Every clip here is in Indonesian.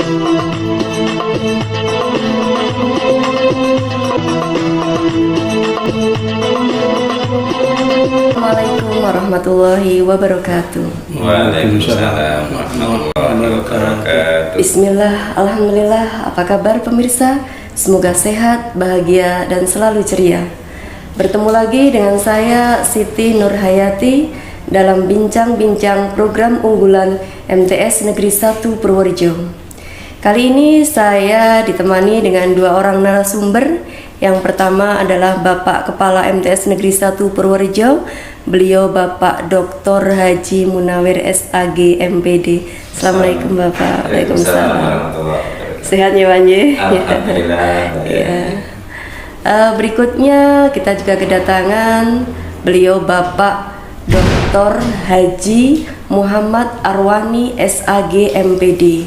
Assalamualaikum warahmatullahi wabarakatuh. Waalaikumsalam warahmatullahi wabarakatuh. Bismillah, alhamdulillah. Apa kabar pemirsa? Semoga sehat, bahagia, dan selalu ceria. Bertemu lagi dengan saya Siti Nurhayati dalam bincang-bincang program unggulan MTS Negeri 1 Purworejo. Kali ini saya ditemani dengan dua orang narasumber. Yang pertama adalah Bapak Kepala MTS Negeri 1 Purworejo. Beliau Bapak Dr. Haji Munawir SAG MPD. Assalamualaikum Bapak. Waalaikumsalam. Sehat ya Pak? Alhamdulillah. Ya. Berikutnya kita juga kedatangan beliau Bapak Dr. Haji Muhammad Arwani SAG MPD.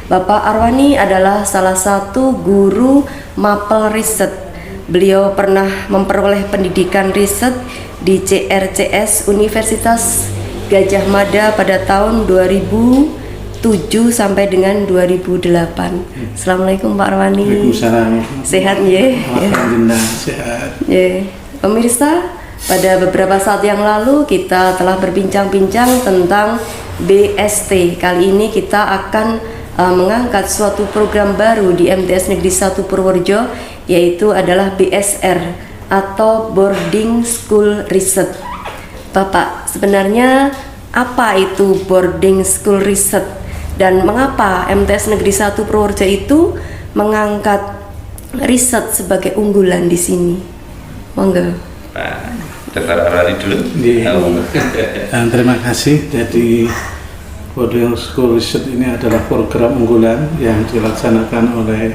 Bapak Arwani adalah salah satu guru mapel riset. Beliau pernah memperoleh pendidikan riset di CRCS Universitas Gadjah Mada pada tahun 2007 sampai dengan 2008. Assalamualaikum Pak Arwani. Waalaikumsalam. Sehat ya? Alhamdulillah sehat. Ya. Pemirsa, pada beberapa saat yang lalu kita telah berbincang-bincang tentang BST. Kali ini kita akan mengangkat suatu program baru di MTS Negeri 1 Purworejo, yaitu adalah BSR atau Boarding School Research. Bapak, sebenarnya apa itu Boarding School Research dan mengapa MTS Negeri 1 Purworejo itu mengangkat riset sebagai unggulan di sini? Monggo. Pak Dr. Arwani dulu. Terima kasih. Jadi Boarding School Research ini adalah program unggulan yang dilaksanakan oleh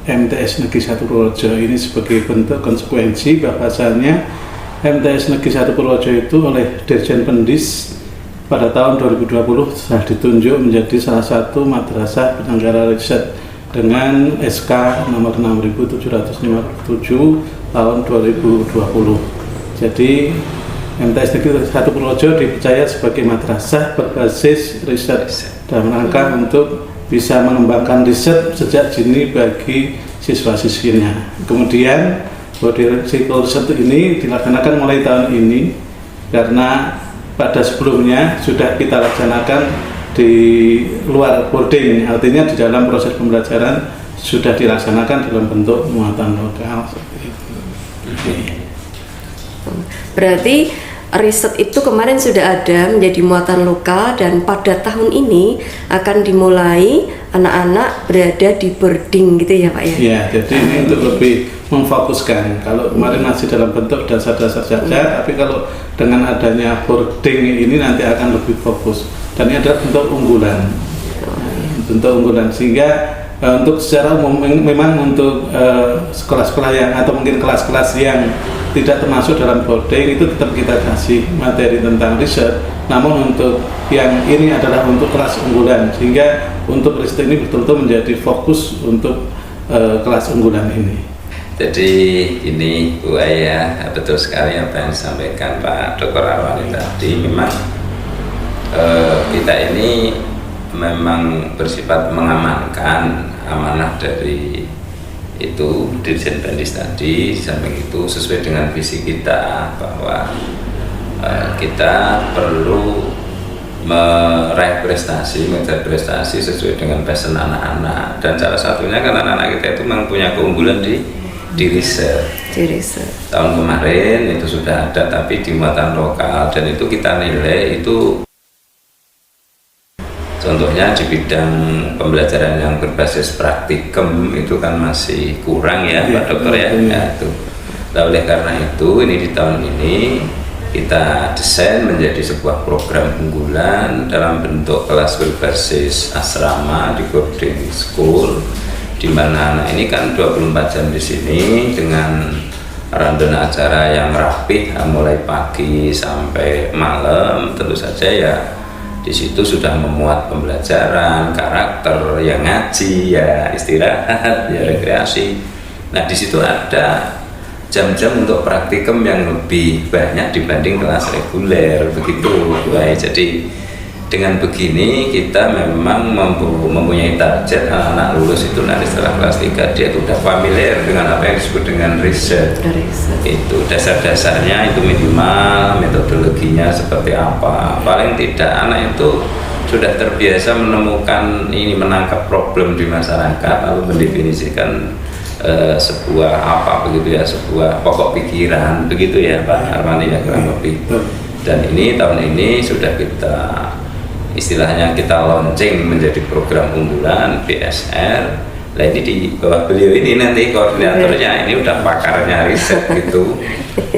MTS Negeri 1 Purworejo. Ini sebagai bentuk konsekuensi bahwasannya MTS Negeri 1 Purworejo itu oleh Dirjen Pendis pada tahun 2020 telah ditunjuk menjadi salah satu madrasah penyelenggara riset dengan SK nomor 6757 tahun 2020. Jadi MTS Negeri 1 Purworejo dipercaya sebagai madrasah berbasis riset dalam rangka untuk bisa mengembangkan riset sejak dini bagi siswa-siswinya. Kemudian Boarding School Research ini dilaksanakan mulai tahun ini karena pada sebelumnya sudah kita laksanakan di luar boarding, artinya di dalam proses pembelajaran sudah dilaksanakan dalam bentuk muatan lokal. Berarti riset itu kemarin sudah ada menjadi muatan lokal dan pada tahun ini akan dimulai anak-anak berada di boarding gitu ya Pak ya? Ya, jadi ini untuk lebih memfokuskan. Kalau kemarin masih dalam bentuk dasar-dasar saja, tapi kalau dengan adanya boarding ini nanti akan lebih fokus. Dan ini adalah bentuk unggulan, sehingga untuk secara umum memang untuk sekolah-sekolah yang atau mungkin kelas-kelas yang tidak termasuk dalam boarding itu tetap kita kasih materi tentang riset. Namun untuk yang ini adalah untuk kelas unggulan, sehingga untuk riset ini betul-betul menjadi fokus untuk kelas unggulan ini. Jadi ini Bu Ayah, betul sekali apa yang disampaikan Pak Dr. Arwani tadi. Memang kita ini memang bersifat mengamankan amanah dari itu Dirjen Pendis tadi. Di samping itu sesuai dengan visi kita bahwa kita perlu meraih prestasi, mengejar prestasi sesuai dengan passion anak-anak, dan salah satunya kan anak-anak kita itu memang punya keunggulan di riset. Tahun kemarin itu sudah ada tapi di muatan lokal, dan itu kita nilai itu contohnya di bidang pembelajaran yang berbasis praktikum itu kan masih kurang ya Pak Dokter ya. Itu. Nah, oleh karena itu ini di tahun ini kita desain menjadi sebuah program unggulan dalam bentuk kelas berbasis asrama di boarding school, di mana anak ini kan 24 jam di sini dengan rundown acara yang rapih mulai pagi sampai malam. Tentu saja ya di situ sudah memuat pembelajaran, karakter, ya ngaji, ya istirahat, ya rekreasi. Nah di situ ada jam-jam untuk praktikum yang lebih banyak dibanding kelas reguler begitu. Baik, jadi dengan begini kita memang mempunyai target anak-anak lulus itu nanti setelah kelas 3 dia itu sudah familiar dengan apa yang disebut dengan riset. Itu dasar-dasarnya itu minimal, metodologinya seperti apa. Paling tidak anak itu sudah terbiasa menemukan ini, menangkap problem di masyarakat lalu mendefinisikan sebuah apa begitu ya, sebuah pokok pikiran begitu ya Pak Armani ya kurang lebih. Dan ini tahun ini sudah kita istilahnya kita launching menjadi program unggulan BSR. Nah ini di bawah beliau ini nanti koordinatornya ini udah pakarnya riset gitu,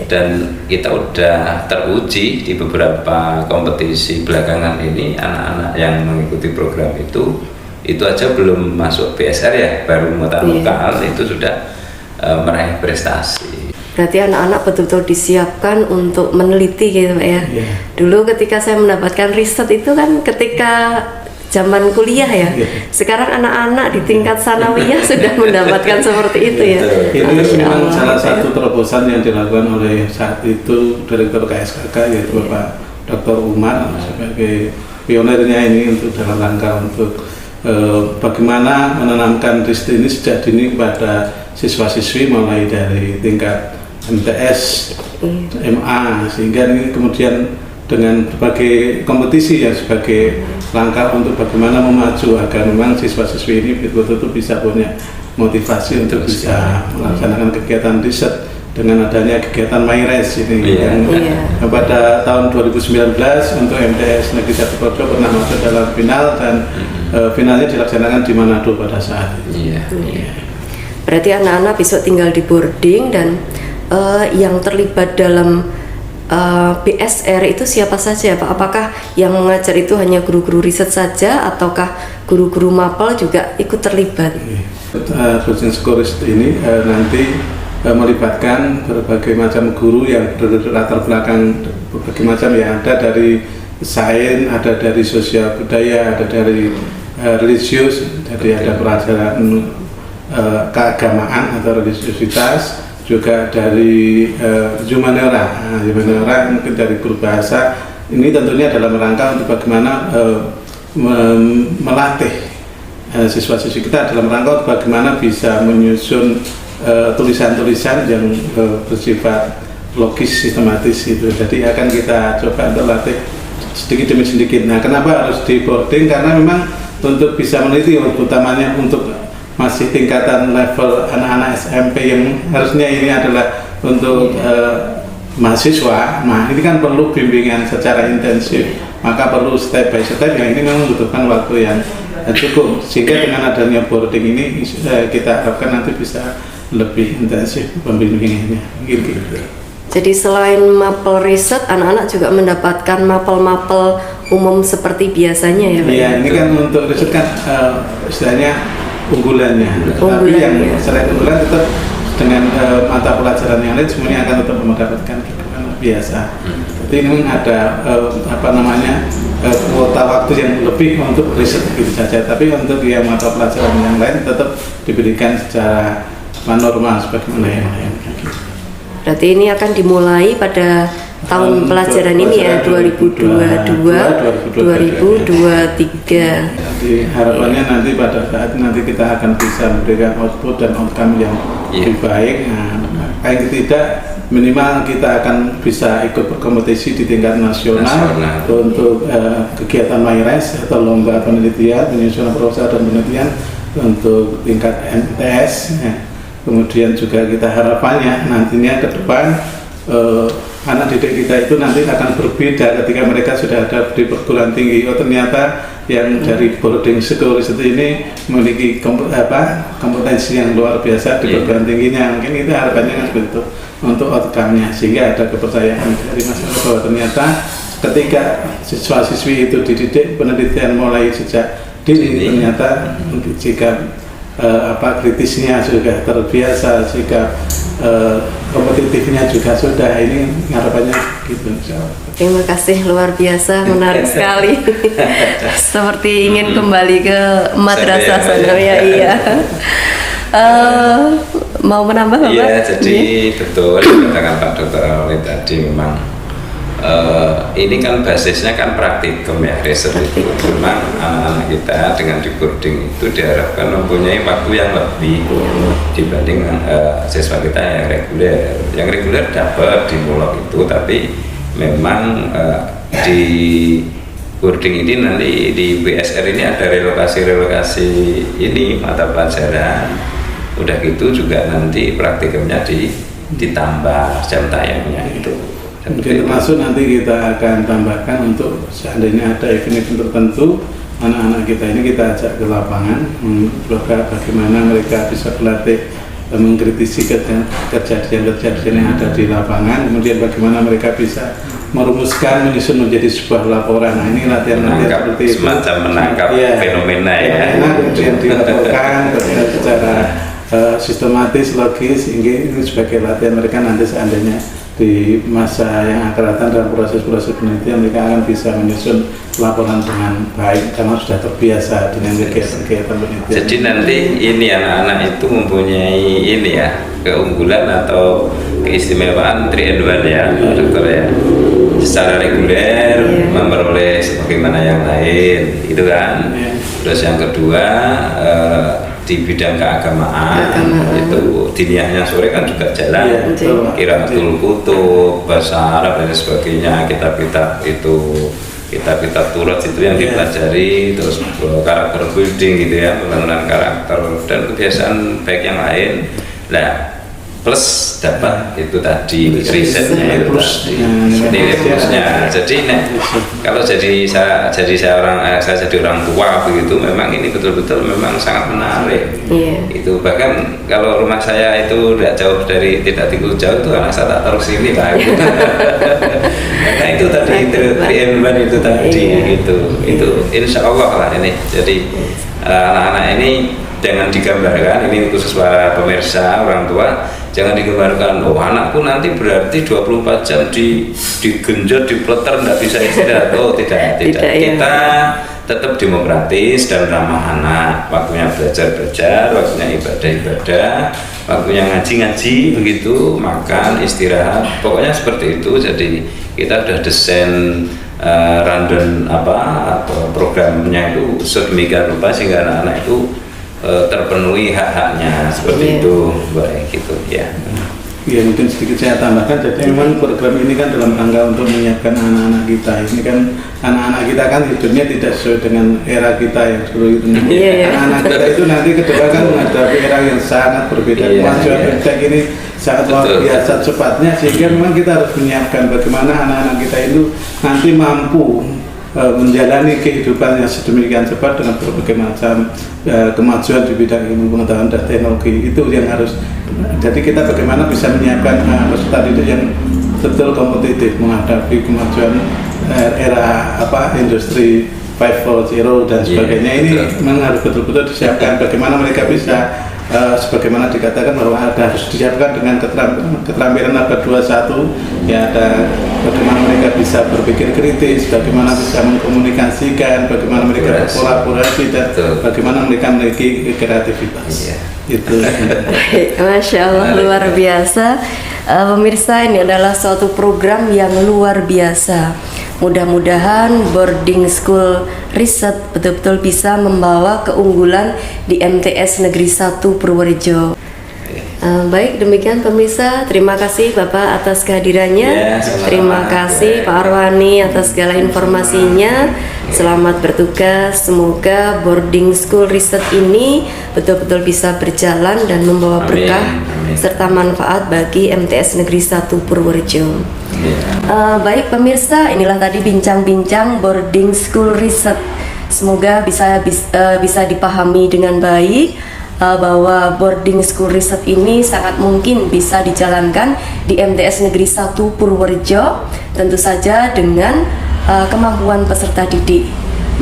dan kita udah teruji di beberapa kompetisi belakangan ini anak-anak yang mengikuti program itu aja belum masuk BSR ya, baru mutal itu sudah meraih prestasi. Berarti anak-anak betul-betul disiapkan untuk meneliti gitu Pak ya. Dulu ketika saya mendapatkan riset itu kan ketika zaman kuliah ya. Sekarang anak-anak di tingkat sanawiyah sudah mendapatkan seperti itu ya. Ini memang salah satu terobosan yang dilakukan oleh saat itu Direktur KSKK yaitu Bapak Dr. Umar sebagai pionernya ini untuk dalam rangka untuk bagaimana menanamkan riset ini sejak dini kepada siswa-siswi mulai dari tingkat MTS, MA, sehingga ini kemudian dengan berbagai kompetisi ya sebagai langkah untuk bagaimana memacu agar memang siswa-siswi ini betul-betul bisa punya motivasi untuk bisa melaksanakan kegiatan riset dengan adanya kegiatan MyRes ini yang pada tahun 2019 untuk MTS Negeri 1 Projo pernah masuk dalam final dan finalnya dilaksanakan di Manado pada saat itu. Berarti anak-anak besok tinggal di boarding dan yang terlibat dalam BSR itu siapa saja Pak? Apakah yang mengajar itu hanya guru-guru riset saja ataukah guru-guru mapel juga ikut terlibat? Coaching School Riset ini nanti melibatkan berbagai macam guru yang berlatar belakang berbagai macam yang ada dari sains, ada dari sosial budaya, ada dari religius, jadi ada pelajaran keagamaan atau religiositas, juga dari humaniora mungkin dari guru bahasa. Ini tentunya dalam rangka untuk bagaimana melatih siswa-siswi kita dalam rangka untuk bagaimana bisa menyusun tulisan-tulisan yang bersifat logis, sistematis itu. Jadi akan kita coba untuk latih sedikit demi sedikit. Nah, kenapa harus di boarding? Karena memang untuk bisa meneliti, utamanya untuk masih tingkatan level anak-anak SMP yang harusnya ini adalah untuk mahasiswa. Nah, ini kan perlu bimbingan secara intensif, maka perlu step by step yang ini memang membutuhkan waktu yang cukup, sehingga dengan adanya boarding ini kita harapkan nanti bisa lebih intensif pembimbingannya gitu. Jadi selain mapel riset, anak-anak juga mendapatkan mapel-mapel umum seperti biasanya ya Pak? Iya, ini kan untuk riset kan istilahnya unggulannya. Tapi yang selain unggulan tetap dengan mata pelajaran yang lain semuanya akan tetap mendapatkan biasa. Jadi ini ada kuota waktu yang lebih untuk riset gitu saja. Tapi untuk yang mata pelajaran yang lain tetap diberikan secara normal sebagaimana yang lain. Berarti ini akan dimulai pada tahun pelajaran ini ya, 2022-2023. Jadi harapannya nanti pada saat nanti kita akan bisa memberikan output dan outcome yang lebih baik. Nah, paling tidak minimal kita akan bisa ikut berkompetisi di tingkat nasional. Untuk kegiatan MyRes atau lomba penelitian, penyusunan proposal dan penelitian untuk tingkat MTS. Kemudian juga kita harapannya nantinya ke depan anak didik kita itu nanti akan berbeda ketika mereka sudah ada di perguruan tinggi. Oh ternyata yang dari boarding school riset ini memiliki kompetensi yang luar biasa di perguruan tingginya. Mungkin itu harapannya kan seperti itu untuk outcome-nya, sehingga ada kepercayaan dari masyarakat bahwa ternyata ketika siswa-siswi itu dididik penelitian mulai sejak dini, ternyata jika kritisnya sudah terbiasa, jika kompetitifnya juga sudah, ini harapannya gitu. Terima kasih, luar biasa, menarik sekali. Seperti ingin kembali ke madrasah sanawiyah. Iya. Mau menambah Bapak? Iya, jadi betul katakan Pak Dr. Ali tadi memang ini kan basisnya kan praktikum ya, riset itu. Memang anak-anak kita dengan di boarding itu diharapkan mempunyai waktu yang lebih dibanding siswa kita yang reguler. Yang reguler dapat di Bulog itu, tapi memang di boarding ini nanti di BSR ini ada relokasi ini mata pelajaran. Udah gitu juga nanti praktikumnya ditambah jam tayangnya itu. Mungkin termasuk nanti kita akan tambahkan untuk seandainya ada event-event tertentu, anak-anak kita ini kita ajak ke lapangan, bagaimana mereka bisa berlatih mengkritisi kejadian-kejadian yang ada di lapangan, kemudian bagaimana mereka bisa merumuskan, menyusun menjadi sebuah laporan. Nah, ini latihan-latihan seperti itu. Semacam menangkap fenomena ya. Kemudian dilaporkan secara sistematis, logis, hingga ini sebagai latihan mereka nanti seandainya di masa yang akan datang dalam proses-proses penelitian mereka akan bisa menyusun laporan dengan baik karena sudah terbiasa dengan kegiatan penelitian. Jadi nanti ini anak-anak itu mempunyai ini ya, keunggulan atau keistimewaan 3 in 1 ya, Pak Dokter ya. Secara reguler memperoleh sebagaimana yang lain, gitu kan. Terus yang kedua di bidang keagamaan itu diniyahnya sore kan juga jalan, Qiraatul Kutub, bahasa Arab dan sebagainya, kitab-kitab turut itu yang dipelajari, terus karakter building gitu ya, pembangunan karakter dan kebiasaan baik yang lain. Nah, plus dapat itu tadi risetnya itu tadi nilai plusnya. Jadi kalau saya jadi orang tua begitu, memang ini betul-betul memang sangat menarik. Itu bahkan kalau rumah saya itu tidak jauh tidak tinggal jauh itu anak saya tak taruh sini lah. Nah itu tadi itu tadi itu insya Allah lah ini. Jadi anak-anak ini jangan digambarkan, ini khusus para pemirsa orang tua, jangan digambarkan, oh anakku nanti berarti 24 jam digenjot, dipleter, tidak bisa istirahat. Oh tidak. Kita tetap demokratis dan ramah anak, waktunya belajar, waktunya ibadah, waktunya ngaji begitu, makan, istirahat, pokoknya seperti itu. Jadi kita sudah desain rundown atau programnya itu sedemikian rupa sehingga anak-anak itu terpenuhi hak-haknya seperti itu, baik gitu ya. Ya mungkin sedikit saya tambahkan, jadi memang program ini kan dalam rangka untuk menyiapkan anak-anak kita. Ini kan anak-anak kita kan hidupnya tidak sesuai dengan era kita yang dulu itu. Anak-anak kita itu nanti ke depan kan menghadapi era yang sangat berbeda. Kemajuan teknik ini sangat luar biasa cepatnya, sehingga memang kita harus menyiapkan bagaimana anak-anak kita itu nanti mampu menjalani kehidupan yang sedemikian cepat dengan berbagai macam kemajuan di bidang ilmu pengetahuan dan teknologi. Itu yang harus, jadi kita bagaimana bisa menyiapkan peserta itu yang betul kompetitif menghadapi kemajuan era industri 5.0 dan sebagainya. Ini memang harus betul-betul disiapkan bagaimana mereka bisa sebagaimana dikatakan bahwa harus disiapkan dengan keterampilan abad 21 ya, ada bagaimana mereka bisa berpikir kritis, bagaimana bisa mengkomunikasikan, bagaimana mereka berkolaborasi dan bagaimana mereka memiliki kreativitas. Itu. Masya Allah, luar biasa. Pemirsa, ini adalah suatu program yang luar biasa. Mudah-mudahan boarding school riset betul-betul bisa membawa keunggulan di MTS Negeri 1 Purworejo. Baik, demikian pemirsa, terima kasih Bapak atas kehadirannya. Terima kasih Pak Arwani atas segala informasinya. Selamat bertugas, semoga boarding school riset ini betul-betul bisa berjalan dan membawa berkah serta manfaat bagi MTS Negeri 1 Purworejo. Baik pemirsa, inilah tadi bincang-bincang boarding school riset. Semoga bisa dipahami dengan baik bahwa boarding school riset ini sangat mungkin bisa dijalankan di MTS Negeri 1 Purworejo, tentu saja dengan kemampuan peserta didik.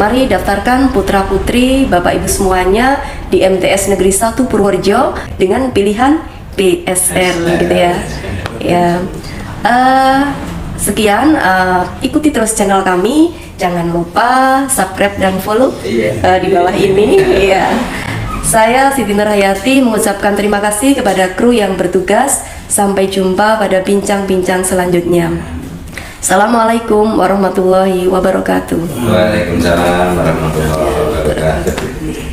Mari daftarkan putra-putri Bapak Ibu semuanya di MTS Negeri 1 Purworejo dengan pilihan BSR gitu ya. Sekian, ikuti terus channel kami, jangan lupa subscribe dan follow di bawah ini. Saya Siti Nurhayati mengucapkan terima kasih kepada kru yang bertugas. Sampai jumpa pada bincang-bincang selanjutnya. Assalamualaikum warahmatullahi wabarakatuh. Waalaikumsalam warahmatullahi wabarakatuh.